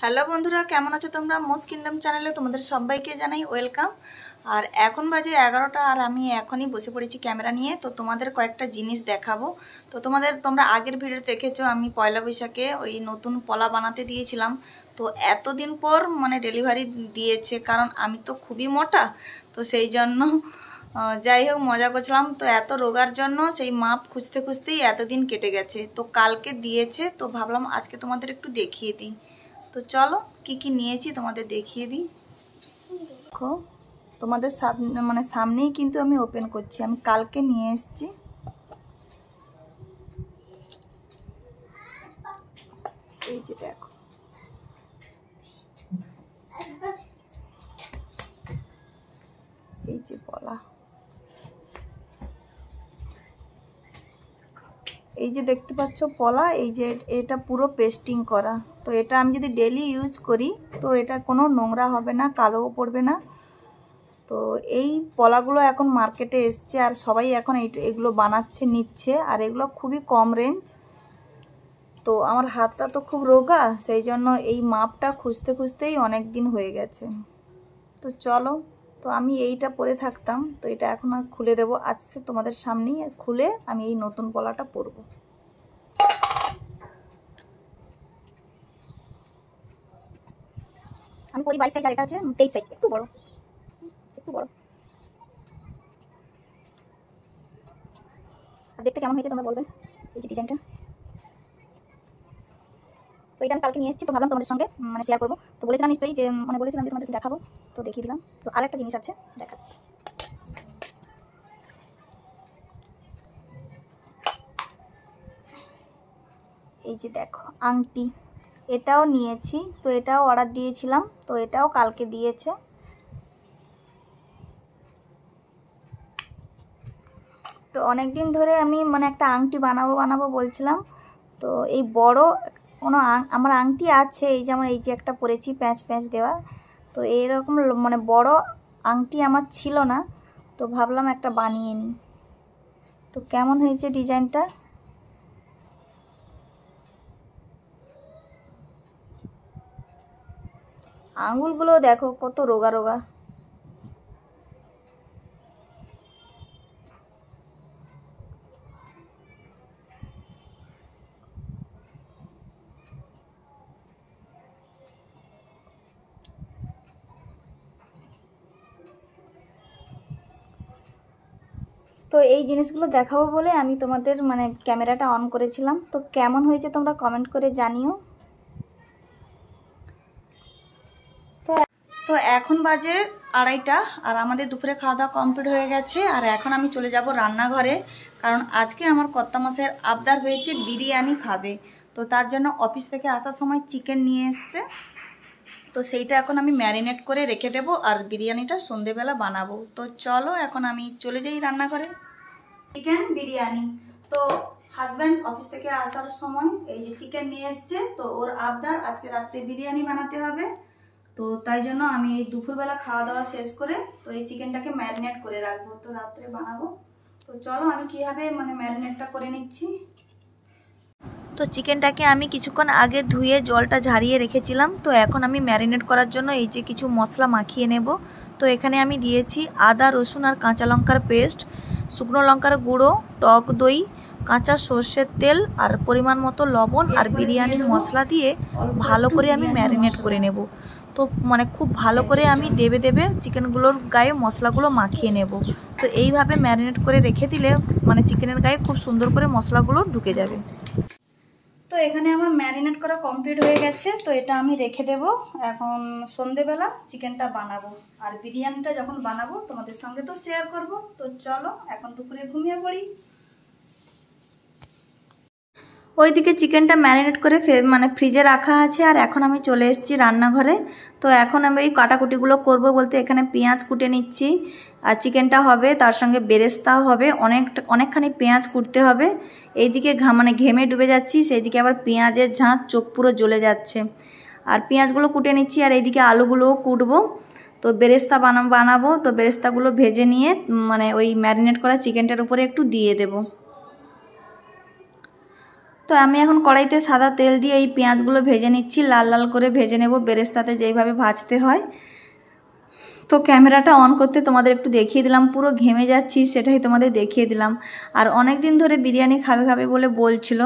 Hello বন্ধুরা, কেমন আছো তোমরা? মোস্ট কিংডম চ্যানেলে তোমাদের সবাইকে জানাই ওয়েলকাম। আর এখন বাজে 11টা, আর আমি এখনই বসে পড়েছি ক্যামেরা নিয়ে। তো তোমাদের কয়েকটা জিনিস দেখাবো। তো তোমরা আগের ভিডিও দেখেছো, আমি পয়লা বৈশাখে ওই নতুন পলা বানাতে দিয়েছিলাম। তো এতদিন পর ডেলিভারি দিয়েছে, কারণ আমি তো খুবই মোটা, তো সেই জন্য যাই হোক মজা করছিলাম। তো এত রোগার জন্য সেই মাপ খুঁজতে খুঁজতেই এতদিন কেটে গেছে। তো কালকে দিয়েছে, তো ভাবলাম আজকে তোমাদের একটু দেখিয়ে দিই। তো চলো কি কি নিয়েছি তোমাদের দেখিয়ে দিই। দেখো, তোমাদের সামনেই কিন্তু আমি ওপেন করছি। আমি কালকে নিয়ে এসেছি। এই যে দেখো, এই যে পলা, এই যে দেখতে পাচ্ছ পলা, এই যে এটা পুরো পেস্টিং করা। তো এটা আমি যদি ডেলি ইউজ করি তো এটা কোনো নোংরা হবে না, কালোও পড়বে না। তো এই পলাগুলো এখন মার্কেটে এসছে, আর সবাই এখন এগুলো বানাচ্ছে, নিচ্ছে। আর এগুলো খুবই কম রেঞ্জ। তো আমার হাতটা তো খুব রোগা, সেই জন্য এই মাপটা খুঁজতে খুঁজতেই অনেক দিন হয়ে গেছে। তো চলো, তো আমি এইটা পরে থাকতাম, তো এটা এখন আর খুলে দেবো। আজকে তোমাদের সামনেই খুলে আমি এই নতুন পলাটা পরবো। আমি পরি 22 সাইজ, আর এটা হচ্ছে 23 সাইজ, একটু বড়। আর দেখতে কেমন হয়েছে তোমরা বলবে, এই যে ডিজাইনটা। তো এটা আমি কালকে নিয়ে এসেছি, তো ভাবলাম তোমাদের সঙ্গে শেয়ার করবো। তো বলেছিলাম নিশ্চয়ই যে বলেছিলাম যে তোমাদেরকে দেখাবো, তো দেখিয়ে দিলাম। তো আর একটা জিনিস আছে, দেখাচ্ছি। এই যে দেখো আংটি, এটাও নিয়েছি। তো এটাও অর্ডার দিয়েছিলাম, তো এটাও কালকে দিয়েছে। তো অনেক দিন ধরে আমি একটা আংটি বানাবো বলছিলাম। তো এই বড় কোনো আমার আংটি আছে, এই যেমন এই যে একটা পরেছি প্যাঁচ প্যাঁচ দেওয়া। তো এইরকম বড় আংটি আমার ছিল না, তো ভাবলাম একটা বানিয়ে নিই। তো কেমন হয়েছে ডিজাইনটা? আঙুলগুলো দেখো কত রোগা রোগা। তো এই জিনিসগুলো দেখাবো বলে আমি তোমাদের ক্যামেরাটা অন করেছিলাম। তো কেমন হয়েছে তোমরা কমেন্ট করে জানিও। তো এখন বাজে 2:30, আর আমাদের দুপুরে খাওয়া দাওয়া কমপ্লিট হয়ে গেছে। আর এখন আমি চলে যাব রান্নাঘরে, কারণ আজকে আমার কর্তামশাইয়ের আবদার হয়েছে বিরিয়ানি খাবে। তো তার জন্য অফিস থেকে আসার সময় চিকেন নিয়ে এসছে। তো সেইটা এখন আমি ম্যারিনেট করে রেখে দেবো, আর বিরিয়ানিটা সন্ধেবেলা বানাবো। তো চলো এখন আমি চলে যাই রান্নাঘরে। চিকেন বিরিয়ানি। তো হাজব্যান্ড অফিস থেকে আসার সময় এই যে চিকেন নিয়ে এসছে। তো ওর আবদার আজকে রাত্রে বিরিয়ানি বানাতে হবে। তো তাই জন্য আমি এই দুপুরবেলা খাওয়া দাওয়া শেষ করে তো এই চিকেনটাকে ম্যারিনেট করে রাখবো, তো রাত্রে বানাবো। তো চলো আমি কীভাবে ম্যারিনেটটা করে নিচ্ছি। তো চিকেনটাকে আমি কিছুক্ষণ আগে ধুয়ে জলটা ঝারিয়ে রেখেছিলাম। তো এখন আমি ম্যারিনেট করার জন্য এই যে কিছু মশলা মাখিয়ে নেব। তো এখানে আমি দিয়েছি আদা রসুন আর কাঁচা লঙ্কার পেস্ট, শুকনো লঙ্কার গুঁড়ো, টক দই, কাঁচা সর্ষের তেল, আর পরিমাণ মতো লবণ আর বিরিয়ানির মশলা দিয়ে ভালো করে আমি ম্যারিনেট করে নেব। তো খুব ভালো করে আমি দেবে চিকেনগুলোর গায়ে মশলাগুলো মাখিয়ে নেব। তো এইভাবে ম্যারিনেট করে রেখে দিলে চিকেনের গায়ে খুব সুন্দর করে মশলাগুলো ঢুকে যাবে। তো এখানে আমার ম্যারিনেট করা কমপ্লিট হয়ে গেছে। তো এটা আমি রেখে দেব। এখন সন্ধেবেলা চিকেনটা বানাবো, আর বিরিয়ানিটা যখন বানাবো তোমাদের সঙ্গে তো শেয়ার করব। তো চলো এখন দুপুরে ঘুমিয়ে পড়ি। ওইদিকে চিকেনটা ম্যারিনেট করে ফ্রিজে রাখা আছে, আর এখন আমি চলে এসেছি রান্নাঘরে। তো এখন আমি ওই কাটাকুটিগুলো করব বলতে এখানে পেঁয়াজ কুটে নিচ্ছি, আর চিকেনটা হবে তার সঙ্গে বেরেস্তাও হবে, অনেকখানি পেঁয়াজ কুটতে হবে। এইদিকে ঘেমে ডুবে যাচ্ছি, সেইদিকে আবার পেঁয়াজের ঝাঁঝ, চোখ পুরো জ্বলে যাচ্ছে। আর পেঁয়াজগুলো কুটে নিচ্ছি, আর এইদিকে আলুগুলোও কুটবো। তো বেরেস্তা বানাবো। তো বেরেস্তাগুলো ভেজে নিয়ে ওই ম্যারিনেট করা চিকেনটার উপরে একটু দিয়ে দেবো। তো আমি এখন কড়াইতে সাদা তেল দিয়ে এই পেঁয়াজগুলো ভেজে নিচ্ছি, লাল লাল করে ভেজে নেব বেরেস্তাতে যেইভাবে ভাজতে হয়। তো ক্যামেরাটা অন করতে তোমাদের একটু দেখিয়ে দিলাম, পুরো ঘেমে যাচ্ছি সেটাই তোমাদের দেখিয়ে দিলাম। আর অনেক দিন ধরে বিরিয়ানি খাবে খাবে বলে বলছিল,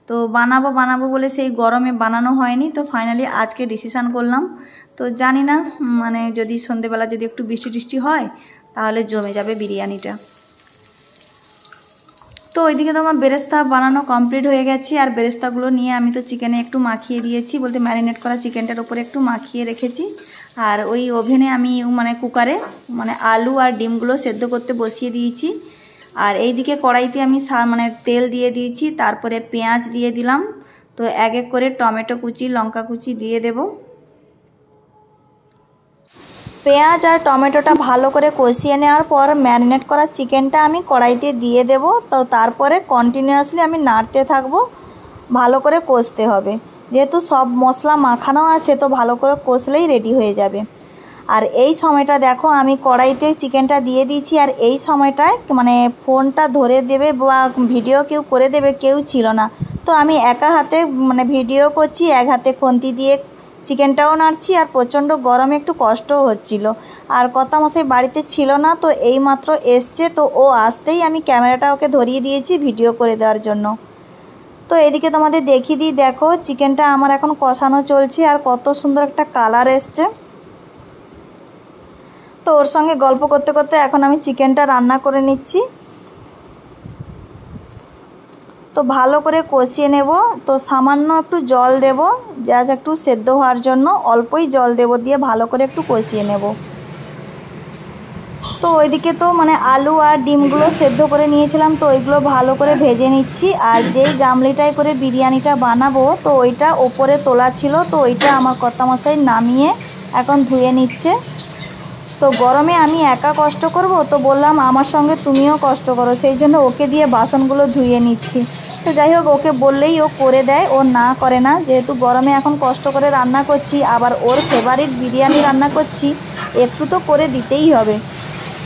তো বানাবো বানাবো বলে সেই গরমে বানানো হয়নি। তো ফাইনালি আজকে ডিসিশান করলাম। তো জানি না মানে যদি সন্ধেবেলা যদি একটু বৃষ্টি টিষ্টি হয় তাহলে জমে যাবে বিরিয়ানিটা। তো ওইদিকে তো আমার বেরেস্তা বানানো কমপ্লিট হয়ে গেছে, আর বেরেস্তাগুলো নিয়ে আমি তো চিকেনে একটু মাখিয়ে দিয়েছি, বলতে ম্যারিনেট করা চিকেনটার উপরে একটু মাখিয়ে রেখেছি। আর ওই ওভেনে আমি মানে কুকারে মানে আলু আর ডিমগুলো সেদ্ধ করতে বসিয়ে দিয়েছি। আর এইদিকে কড়াইতে আমি মানে তেল দিয়ে দিয়েছি, তারপরে পেঁয়াজ দিয়ে দিলাম। তো এক এক করে টমেটো কুচি, লঙ্কা কুচি দিয়ে দেব। পেঁয়াজ আর টমেটোটা ভালো করে কষিয়ে নেওয়ার পর ম্যারিনেট করা চিকেনটা আমি কড়াইতে দিয়ে দেব। তো তারপরে কন্টিনিউয়াসলি আমি নাড়তে থাকবো, ভালো করে কষতে হবে, যেহেতু সব মশলা মাখানো আছে তো ভালো করে কষলেই রেডি হয়ে যাবে। আর এই সময়টা দেখো আমি কড়াইতে চিকেনটা দিয়ে দিয়েছি, আর এই সময়টায় মানে ফোনটা ধরে দেবে বা ভিডিও কেউ করে দেবে কেউ ছিল না। তো আমি একা হাতে মানে ভিডিও করছি, এক হাতে খুন্তি দিয়ে চিকেনটাও নাড়ছি, আর প্রচণ্ড গরমে একটু কষ্টও হচ্ছিল। আর কর্তামশাই বাড়িতে ছিল না, তো এই মাত্র এসছে, তো ও আসতেই আমি ক্যামেরাটা ওকে ধরিয়ে দিয়েছি ভিডিও করে দেওয়ার জন্য। তো এদিকে তোমাদের দেখিয়ে দিই, দেখো চিকেনটা আমার এখন কষানো চলছে, আর কত সুন্দর একটা কালার এসছে। তো ওর সঙ্গে গল্প করতে করতে এখন আমি চিকেনটা রান্না করে নিচ্ছি। তো ভালো করে কষিয়ে নেব। তো সামান্য একটু জল দেব, জাস্ট একটু সেদ্ধ হওয়ার জন্য অল্পই জল দেব, দিয়ে ভালো করে একটু কষিয়ে নেব। তো ওইদিকে তো মানে আলু আর ডিমগুলো সেদ্ধ করে নিয়েছিলাম, তো ওইগুলো ভালো করে ভেজে নিচ্ছি। আর যেই গামলিটায় করে বিরিয়ানিটা বানাবো তো ওইটা ওপরে তোলা ছিল, তো ওইটা আমার কর্তামশাই নামিয়ে এখন ধুয়ে নিচ্ছে। তো গরমে আমি একা কষ্ট করব, তো বললাম আমার সঙ্গে তুমিও কষ্ট করো, সেই জন্য ওকে দিয়ে বাসনগুলো ধুয়ে নিচ্ছি। তো যাই হোক, ওকে বললেই ও করে দেয়, ও না করে না, যেহেতু গরমে এখন কষ্ট করে রান্না করছি, আবার ওর ফেভারিট বিরিয়ানি রান্না করছি, একটু তো করে দিতেই হবে।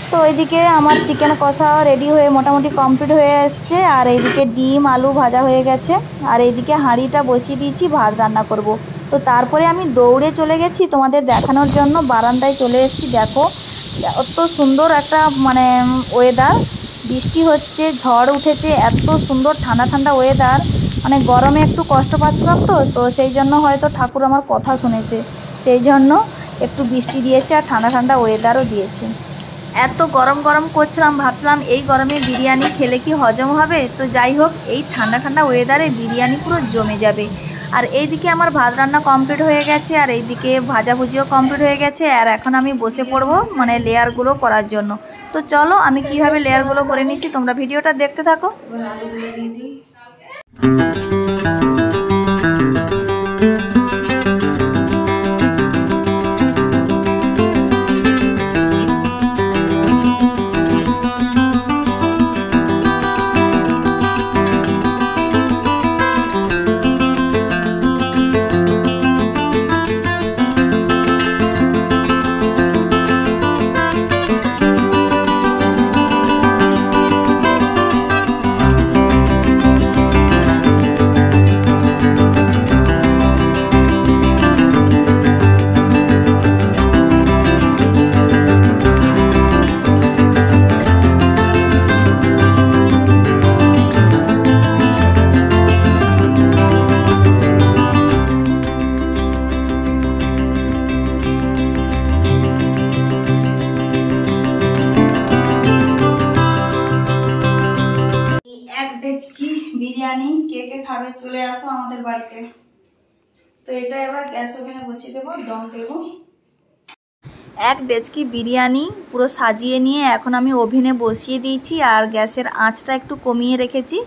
তো ওইদিকে আমার চিকেন কষাও রেডি হয়ে মোটামুটি কমপ্লিট হয়ে এসছে, আর এইদিকে ডিম আলু ভাজা হয়ে গেছে, আর এইদিকে হাঁড়িটা বসিয়ে দিয়েছি, ভাত রান্না করব। তো তারপরে আমি দৌড়ে চলে গেছি তোমাদের দেখানোর জন্য, বারান্দায় চলে এসেছি। দেখো এত সুন্দর একটা মানে ওয়েদার, বৃষ্টি হচ্ছে, ঝড় উঠেছে, এত সুন্দর ঠান্ডা ঠান্ডা ওয়েদার। মানে গরমে একটু কষ্ট পাচ্ছিলাম, তো সেই জন্য হয়তো ঠাকুর আমার কথা শুনেছে, সেই জন্য একটু বৃষ্টি দিয়েছে আর ঠান্ডা ঠান্ডা ওয়েদারও দিয়েছে। এত গরম গরম করছিলাম, ভাবছিলাম এই গরমে বিরিয়ানি খেলে কি হজম হবে। তো যাই হোক, এই ঠান্ডা ঠান্ডা ওয়েদারে বিরিয়ানি পুরো জমে যাবে। আর এইদিকে আমার ভাত রান্না কমপ্লিট হয়ে গেছে, আর এইদিকে ভাজাভুজিও কমপ্লিট হয়ে গেছে, আর এখন আমি বসে পড়বো মানে লেয়ারগুলো করার জন্য। তো চলো আমি কিভাবে লেয়ারগুলো করে নিচ্ছি তোমরা ভিডিওটা দেখতে থাকো। এবার আলুগুলো দিয়ে দিই। বিরিয়ানি কে কে খাবে চলে আসো আমাদের বাড়িতে। তো এটা এবার গ্যাস ওভেনে বসিয়ে দেবো, দম দেবো। এক ডেচকি বিরিয়ানি পুরো সাজিয়ে নিয়ে এখন আমি ওভেনে বসিয়ে দিয়েছি, আর গ্যাসের আঁচটা একটু কমিয়ে রেখেছি।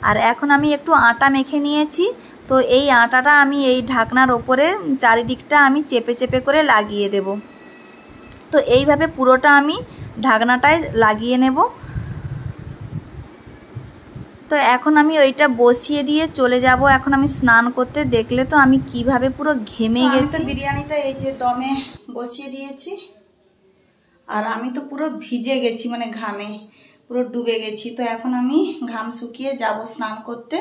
আর এখন আমি একটু আটা মেখে নিয়েছি, তো এই আটাটা আমি এই ঢাকনার ওপরে চারিদিকটা আমি চেপে চেপে করে লাগিয়ে দেব। তো এইভাবে পুরোটা আমি ঢাকনাটায় লাগিয়ে নেব। তো এখন আমি ওইটা বসিয়ে দিয়ে চলে যাব এখন আমি স্নান করতে। দেখলে তো আমি কিভাবে পুরো ঘেমে গেছি। বিরিয়ানিটা এই যে দমে বসিয়ে দিয়েছি, আর আমি তো পুরো ভিজে গেছি, মানে ঘামে পুরো ডুবে গেছি। তো এখন আমি ঘাম শুকিয়ে যাব স্নান করতে।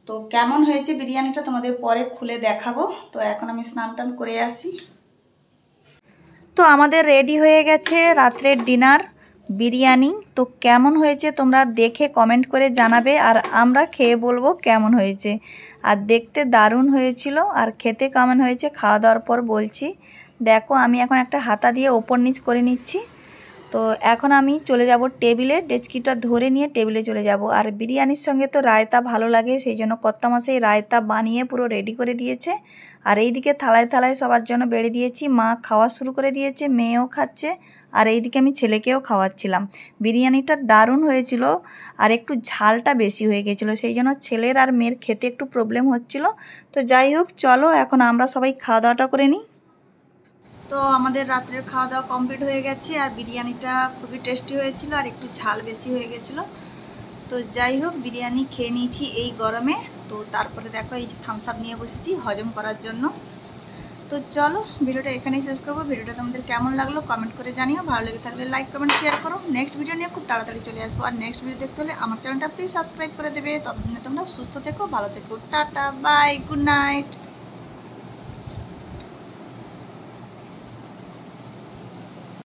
তো কেমন হয়েছে বিরিয়ানিটা তোমাদের পরে খুলে দেখাবো। তো এখন আমি স্নান টান করে আসি। তো আমাদের রেডি হয়ে গেছে রাত্রের ডিনার বিরিয়ানি। তো কেমন হয়েছে তোমরা দেখে কমেন্ট করে জানাবে, আর আমরা খেয়ে বলবো কেমন হয়েছে। আর দেখতে দারুণ হয়েছিল, আর খেতে কেমন হয়েছে খাওয়া দাওয়ার পর বলছি। দেখো আমি এখন একটা হাতা দিয়ে ওপর নিচ করে নিচ্ছি। তো এখন আমি চলে যাব টেবিলে, ডেচকিটা ধরে নিয়ে টেবিলে চলে যাব। আর বিরিয়ানির সঙ্গে তো রায়তা ভালো লাগে, সেই জন্য কর্তামশাই রায়তা বানিয়ে পুরো রেডি করে দিয়েছে। আর এইদিকে থালায় থালায় সবার জন্য বেড়ে দিয়েছি, মা খাওয়া শুরু করে দিয়েছে, মেয়েও খাচ্ছে, আর এইদিকে আমি ছেলেকেও খাওয়াচ্ছিলাম। বিরিয়ানিটা দারুণ হয়েছিল, আর একটু ঝালটা বেশি হয়ে গেছিলো, সেই জন্য ছেলের আর মেয়ের খেতে একটু প্রবলেম হচ্ছিল। তো যাই হোক, চলো এখন আমরা সবাই খাওয়া দাওয়াটা করে নিই। তো আমাদের রাত্রের খাওয়া দাওয়া কমপ্লিট হয়ে গেছে, আর বিরিয়ানিটা খুবই টেস্টি হয়েছিল, আর একটু ঝাল বেশি হয়ে গেছিলো। তো যাই হোক, বিরিয়ানি খেয়ে নিয়েছি এই গরমে। তো তারপরে দেখো এই যে থামস আপ নিয়ে বসেছি হজম করার জন্য। তো চলো ভিডিওটা এখানেই শেষ করবো। ভিডিওটা তোমাদের কেমন লাগলো কমেন্ট করে জানিও, ভালো লেগে থাকলে লাইক কমেন্ট শেয়ার করো। নেক্সট ভিডিও নিয়ে খুব তাড়াতাড়ি চলে আসবো, আর নেক্সট ভিডিও দেখতে হলে আমার চ্যানেলটা প্লিজ সাবস্ক্রাইব করে দেবে। ততদিনে তোমরা সুস্থ থেকো, ভালো থেকো, টাটা বাই, গুড নাইট।